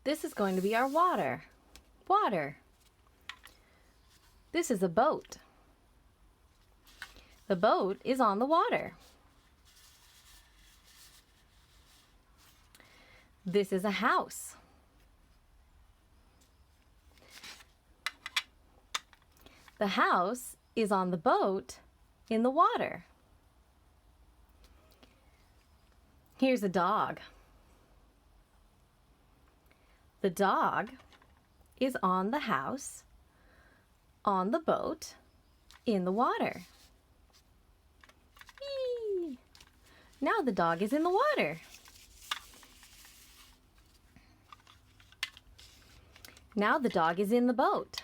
This is going to be our water. Water. This is a boat. The boat is on the water. This is a house. The house is on the boat in the water. Here's a dog. The dog is on the house, on the boat, in the water. Whee! Now the dog is in the water. Now the dog is in the boat.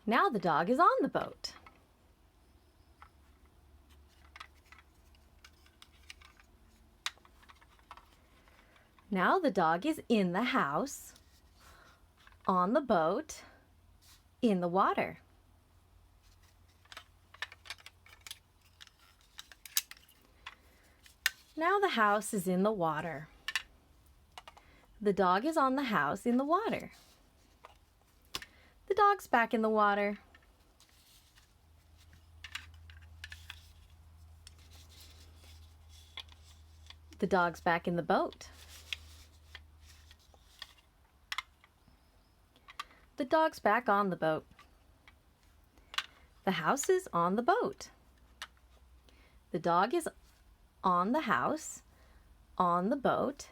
Now the dog is on the boat. Now the dog is in the house, on the boat, in the water. Now the house is in the water. The dog is on the house in the water. The dog's back in the water. The dog's back in the boat. The dog's back on the boat. The house is on the boat. The dog is on the house, on the boat,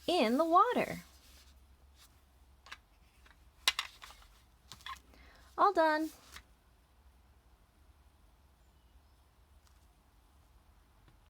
in the water. All done.